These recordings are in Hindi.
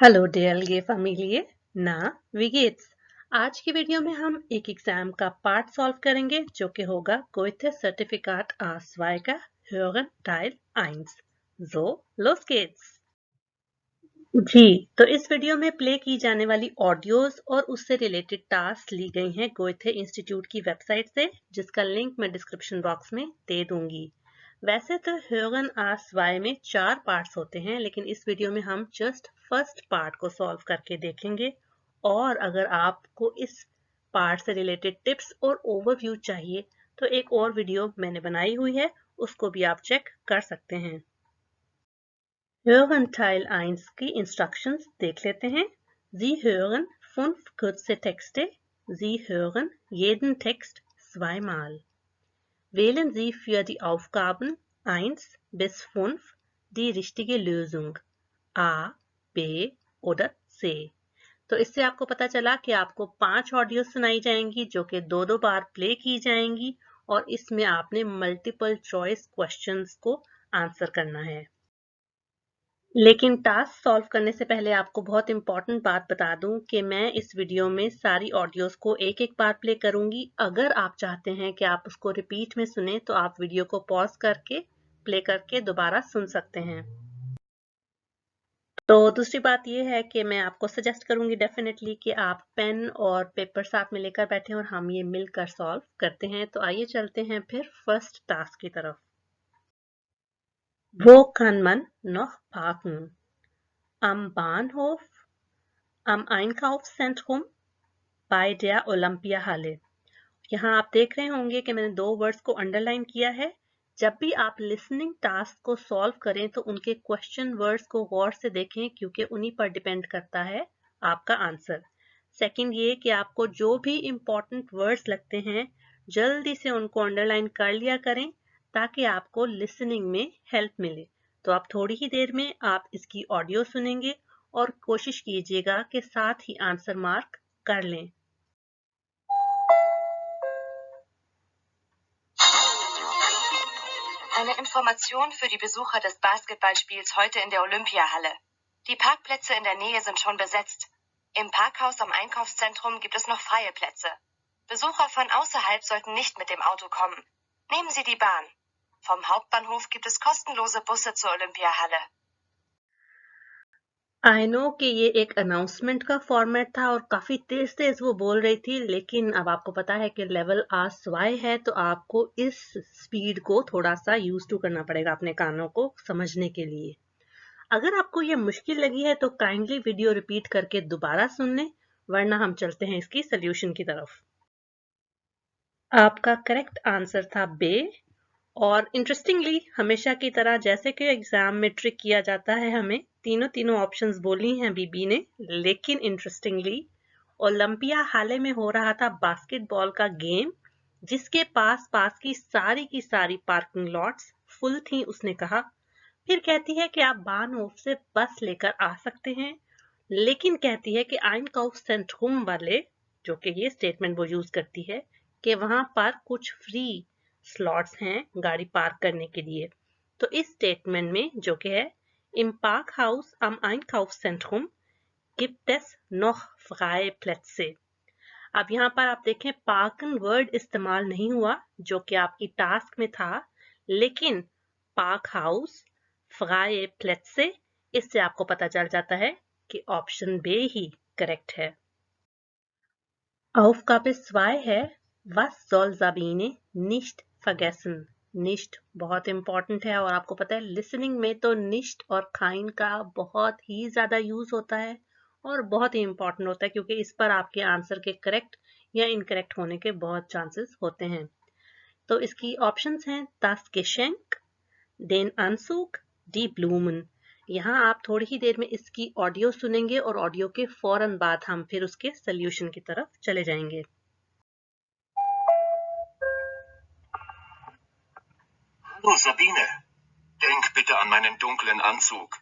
हेलो DLG Familie, ना wie geht's? आज की वीडियो में हम एक एग्जाम का पार्ट सॉल्व करेंगे जो कि होगा Goethe Zertifikat A2 का Hören Teil 1. So, los geht's! जी, तो इस वीडियो में प्ले की जाने वाली ऑडियोज और उससे रिलेटेड टास्क ली गई हैं गोएथे इंस्टीट्यूट की वेबसाइट से, जिसका लिंक मैं डिस्क्रिप्शन बॉक्स में दे दूंगी। वैसे तो Hören A2 में 4 पार्ट्स होते हैं, लेकिन इस वीडियो में हम जस्ट फर्स्ट पार्ट को सॉल्व करके देखेंगे। और अगर आपको इस पार्ट से रिलेटेड टिप्स और ओवरव्यू चाहिए तो एक और वीडियो मैंने बनाई हुई है, उसको भी आप चेक कर सकते हैं। Hören Teil 1 की Instructions देख लेते हैं। Sie hören 5 kurze Texte. Sie hören jeden Text zweimal. Wählen Sie für die Aufgaben 1 bis 5 die richtige Lösung. A, B oder C. तो इससे आपको पता चला कि आपको 5 ऑडियो सुनाई जाएंगी जो कि दो बार प्ले की जाएंगी और इसमें आपने मल्टीपल चॉइस क्वेश्चंस को आंसर करना है। लेकिन टास्क सॉल्व करने से पहले आपको बहुत इंपॉर्टेंट बात बता दूं कि मैं इस वीडियो में सारी ऑडियोज को एक बार प्ले करूंगी। अगर आप चाहते हैं कि आप उसको रिपीट में सुने तो आप वीडियो को पॉज करके प्ले करके दोबारा सुन सकते हैं। तो दूसरी बात यह है कि मैं आपको सजेस्ट करूंगी डेफिनेटली कि आप पेन और पेपर साथ में लेकर बैठें और हम ये मिलकर सॉल्व करते हैं। तो आइए चलते हैं फिर फर्स्ट टास्क की तरफ। Wo kann man noch parken? Am Bahnhof, am Einkaufszentrum, bei der Olympiahalle। यहाँ आप देख रहे होंगे कि मैंने 2 वर्ड्स को अंडरलाइन किया है। जब भी आप लिसनिंग टास्क को सॉल्व करें तो उनके क्वेश्चन वर्ड्स को गौर से देखें, क्योंकि उन्हीं पर डिपेंड करता है आपका आंसर। सेकंड ये कि आपको जो भी इंपॉर्टेंट वर्ड्स लगते हैं जल्दी से उनको अंडरलाइन कर लिया करें ताकि आपको लिसनिंग में हेल्प मिले। तो आप थोड़ी ही देर में आप इसकी ऑडियो सुनेंगे और कोशिश कीजिएगा कि साथ ही आंसर मार्क कर लें। Eine Information für die Besucher des Basketballspiels heute in der Olympiahalle. Die Parkplätze in der Nähe sind schon besetzt. Im Parkhaus am Einkaufszentrum gibt es noch freie Plätze. Besucher von außerhalb sollten nicht mit dem Auto kommen. Nehmen Sie die Bahn. Vom Hauptbahnhof gibt es kostenlose Busse zur Olympiahalle. I know कि ये एक अनाउंसमेंट का फॉर्मेट था और काफी तेज तेज वो बोल रही थी, लेकिन अब आपको पता है कि लेवल A2 है तो आपको इस स्पीड को थोड़ा सा यूज टू करना पड़ेगा अपने कानों को समझने के लिए। अगर आपको ये मुश्किल लगी है तो काइंडली वीडियो रिपीट करके दोबारा सुन लें, वरना हम चलते हैं इसकी सोल्यूशन की तरफ। आपका करेक्ट आंसर था बे। और इंटरेस्टिंगली हमेशा की तरह जैसे कि एग्जाम में ट्रिक किया जाता है, हमें तीनों ऑप्शंस बोली हैं बीबी ने, लेकिन इंटरेस्टिंगली ओलंपिया हाल में हो रहा था बास्केटबॉल का गेम, जिसके पास की सारी पार्किंग लॉट्स फुल थी उसने कहा। फिर कहती है कि आप बानहोफ से बस लेकर आ सकते हैं, लेकिन कहती है कि आइनकाउफसेंट्रुम वाले, जो कि ये स्टेटमेंट वो यूज करती है कि वहां पर कुछ फ्री स्लॉट्स हैं गाड़ी पार्क करने के लिए। तो इस स्टेटमेंट में जो कि है im Parkhaus am Einkaufszentrum gibt es noch freie Plätze। अब यहाँ पर आप देखें पार्कन वर्ड इस्तेमाल नहीं हुआ जो कि आपकी टास्क में था, लेकिन पार्क हाउस फ्राए प्लेट्से, इससे आपको पता चल जाता है कि ऑप्शन बे ही करेक्ट है। Aufgabe 2 है Was soll Sabine nicht vergessen? Nicht बहुत इंपॉर्टेंट है और आपको पता है लिसनिंग में तो nicht और kein का बहुत ही ज्यादा यूज होता है और बहुत ही इंपॉर्टेंट होता है, क्योंकि इस पर आपके आंसर के करेक्ट या इनकरेक्ट होने के बहुत चांसेस होते हैं। तो इसकी ऑप्शंस हैं Das Geschenk, den Anzug, die Blumen। यहाँ आप थोड़ी ही देर में इसकी ऑडियो सुनेंगे और ऑडियो के फौरन बाद हम फिर उसके सोल्यूशन की तरफ चले जाएंगे। Hallo Sabine, denk bitte an meinen dunklen Anzug.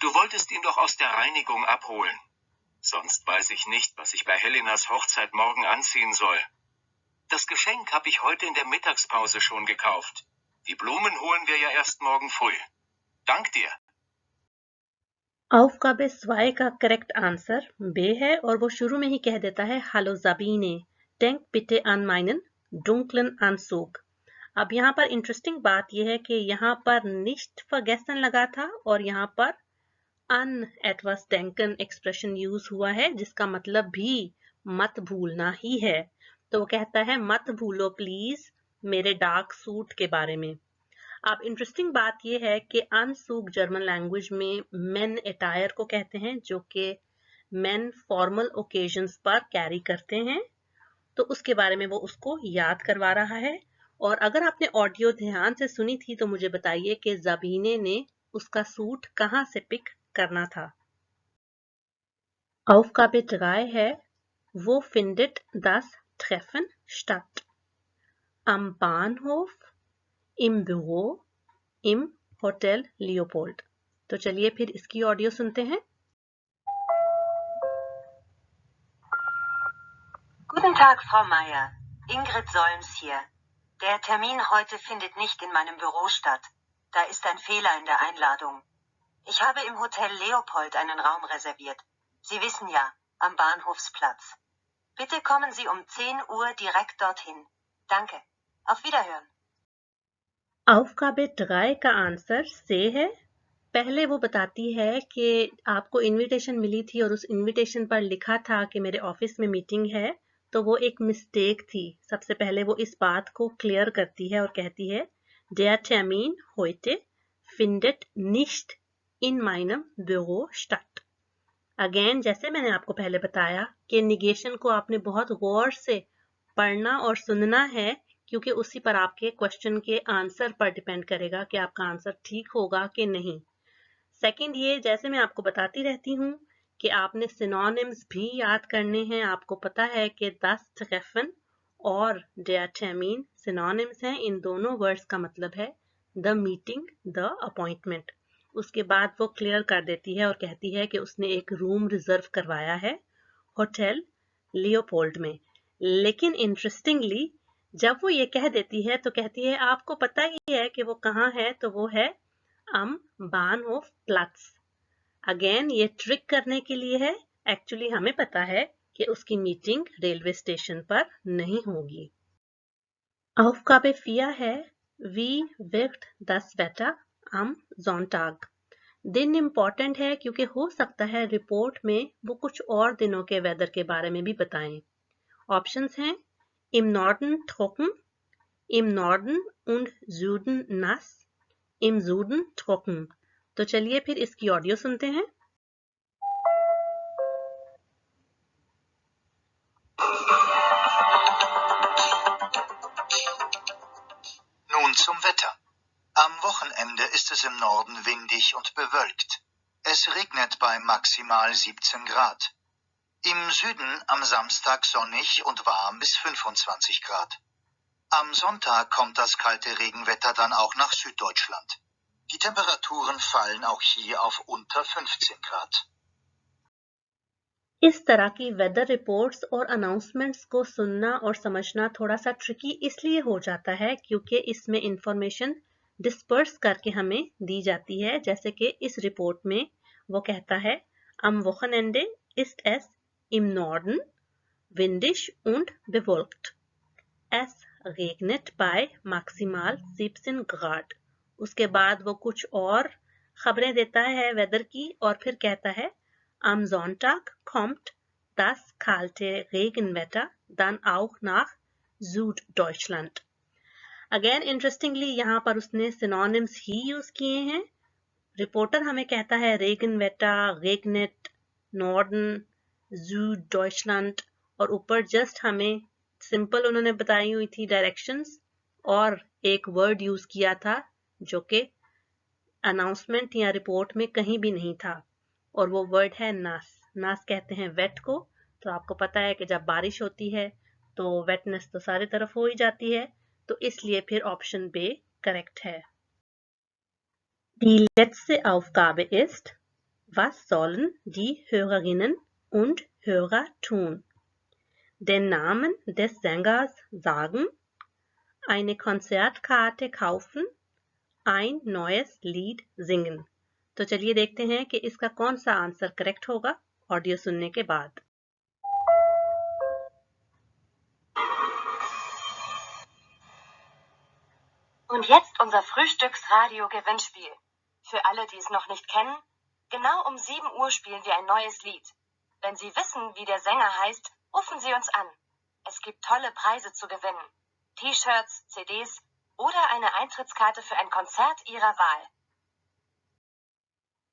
Du wolltest ihn doch aus der Reinigung abholen. Sonst weiß ich nicht, was ich bei Helenas Hochzeit morgen anziehen soll. Das Geschenk habe ich heute in der Mittagspause schon gekauft. Die Blumen holen wir ja erst morgen früh. Dank dir. Aufgabe 2 का करेक्ट आंसर बे है और वो शुरू में ही कह देता है Hallo Sabine, denk bitte an meinen dunklen Anzug। अब यहाँ पर इंटरेस्टिंग बात यह है कि यहाँ पर nicht vergessen लगा था और यहाँ पर an etwas denken expression use हुआ है जिसका मतलब भी मत भूलना ही है। तो वो कहता है मत भूलो प्लीज मेरे डार्क सूट के बारे में। अब इंटरेस्टिंग बात यह है कि अनसूक जर्मन लैंग्वेज में मेन अटायर को कहते हैं जो कि मेन फॉर्मल ओकेजन्स पर कैरी करते हैं। तो उसके बारे में वो उसको याद करवा रहा है। और अगर आपने ऑडियो ध्यान से सुनी थी तो मुझे बताइए कि ज़बीने ने उसका सूट कहाँ से पिक करना था। Aufgabe 3 है वो findet das Treffen statt? Am Bahnhof, im Büro, im hotel Leopold. तो चलिए फिर इसकी ऑडियो सुनते हैं। Guten Tag, Frau Meier. Ingrid Solms hier. Der Termin heute findet nicht in meinem Büro statt. Da ist ein Fehler in der Einladung. Ich habe im Hotel Leopold einen Raum reserviert. Sie wissen ja, am Bahnhofsplatz. Bitte kommen Sie um 10 Uhr direkt dorthin. Danke. Auf Wiederhören. Aufgabe 3 का आंसर से है। पहले वो बताती है कि आपको इनविटेशन मिली थी और उस इनविटेशन पर लिखा था कि मेरे ऑफिस में मीटिंग है, तो वो एक मिस्टेक थी। सबसे पहले वो इस बात को क्लियर करती है और कहती है Der Termin heute findet nicht in meinem Büro statt। Again जैसे मैंने आपको पहले बताया कि निगेशन को आपने बहुत गौर से पढ़ना और सुनना है क्योंकि उसी पर आपके क्वेश्चन के आंसर पर डिपेंड करेगा कि आपका आंसर ठीक होगा कि नहीं। सेकंड ये जैसे मैं आपको बताती रहती हूँ कि आपने सिनोनिम्स भी याद करने हैं। आपको पता है कि das Treffen और der Termin सिनोनिम्स हैं। इन दोनों वर्ड्स का मतलब है द मीटिंग, द अपॉइंटमेंट। उसके बाद वो क्लियर कर देती है और कहती है कि उसने एक रूम रिजर्व करवाया है होटल लियोपोल्ड में। लेकिन इंटरेस्टिंगली जब वो ये कह देती है तो कहती है आपको पता ही है कि वो कहाँ है, तो वो है am Bahnhofplatz। अगेन ये ट्रिक करने के लिए है। एक्चुअली हमें पता है कि उसकी मीटिंग रेलवे स्टेशन पर नहीं होगी। Aufgabe 4 है Wie wird das Wetter am Sonntag? दिन इम्पॉर्टेंट है क्योंकि हो सकता है रिपोर्ट में वो कुछ और दिनों के वेदर के बारे में भी बताएं। ऑप्शंस हैं im Norden trocken, im Norden und Süden nass, im Süden trocken। तो चलिए फिर इसकी ऑडियो सुनते हैं। Nun zum Wetter. Am Wochenende ist es im Norden windig und bewölkt. Es regnet bei maximal 17 Grad. Im Süden am Samstag sonnig und warm bis 25 Grad. Am Sonntag kommt das kalte Regenwetter dann auch nach Süddeutschland. Die Temperaturen fallen auch hier auf unter 15 Grad. इस तरह की वेदर रिपोर्ट्स और अनाउंसमेंट्स को सुनना और समझना थोड़ा सा ट्रिकी इसलिए हो जाता है क्योंकि इसमें इंफॉर्मेशन डिस्पर्स करके हमें दी जाती है। जैसे कि इस रिपोर्ट में वो कहता है Am Wochenende ist es im Norden windig und bewölkt. Es regnet bei maximal 17 Grad। उसके बाद वो कुछ और खबरें देता है वेदर की और फिर कहता है Am Sonntag kommt das kalte Regenwetter dann auch nach Süddeutschland। Again interestingly यहाँ पर उसने सिनोनिम्स ही यूज किए हैं। रिपोर्टर हमें कहता है रेगनवेटर, रेगनेट, नॉर्डन, Süddeutschland और ऊपर जस्ट हमें सिंपल उन्होंने बताई हुई थी डायरेक्शंस और एक वर्ड यूज किया था जो कि अनाउंसमेंट या रिपोर्ट में कहीं भी नहीं था और वो वर्ड है नास। नास कहते हैं वेट को। तो आपको पता है कि जब बारिश होती है तो वेटनेस तो सारी तरफ हो ही जाती है, तो इसलिए फिर ऑप्शन बी करेक्ट है। Die letzte Aufgabe ist, was sollen die Hörerinnen und Hörer tun? Den Namen des Sängers sagen, eine Konzertkarte kaufen, ein neues Lied singen। तो चलिए देखते हैं कि इसका कौन सा आंसर करेक्ट होगा ऑडियो सुनने के बाद। Und jetzt unser Frühstücksradio-Gewinnspiel. Für alle, die es noch nicht kennen, genau um 7 Uhr spielen wir ein neues Lied. Wenn Sie wissen, wie der Sänger heißt, rufen Sie uns an. Es gibt tolle Preise zu gewinnen. T-Shirts, CDs oder eine Eintrittskarte für ein Konzert Ihrer Wahl.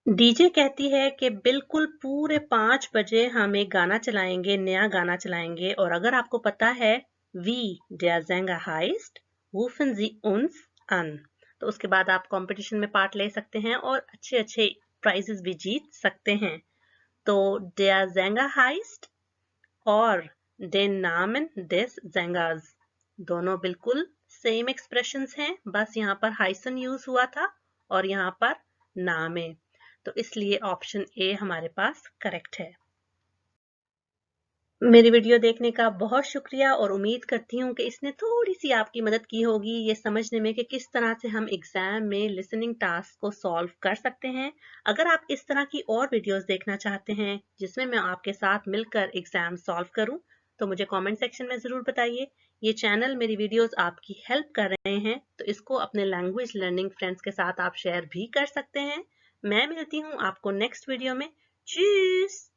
DJ कहती है कि बिल्कुल पूरे 5 बजे हम एक गाना चलाएंगे, नया गाना चलाएंगे, और अगर आपको पता है wie der Sänger heißt, rufen Sie uns an, तो उसके बाद आप कंपटीशन में पार्ट ले सकते हैं और अच्छे अच्छे प्राइजेस भी जीत सकते हैं। तो der Sänger heißt और den Namen des Sängers दोनों बिल्कुल सेम एक्सप्रेशंस हैं, बस यहाँ पर हाइसन यूज हुआ था और यहाँ पर नामे, तो इसलिए ऑप्शन ए हमारे पास करेक्ट है। मेरी वीडियो देखने का बहुत शुक्रिया और उम्मीद करती हूँ कि इसने थोड़ी सी आपकी मदद की होगी ये समझने में कि किस तरह से हम एग्जाम में लिसनिंग टास्क को सॉल्व कर सकते हैं। अगर आप इस तरह की और वीडियोस देखना चाहते हैं जिसमें मैं आपके साथ मिलकर एग्जाम सॉल्व करूं, तो मुझे कमेंट सेक्शन में ज़रूर बताइए। ये चैनल मेरी वीडियोस आपकी हेल्प कर रहे हैं, तो इसको अपने लैंग्वेज लर्निंग फ्रेंड्स के साथ आप शेयर भी कर सकते हैं। मैं मिलती हूँ आपको नेक्स्ट वीडियो में। चीज़।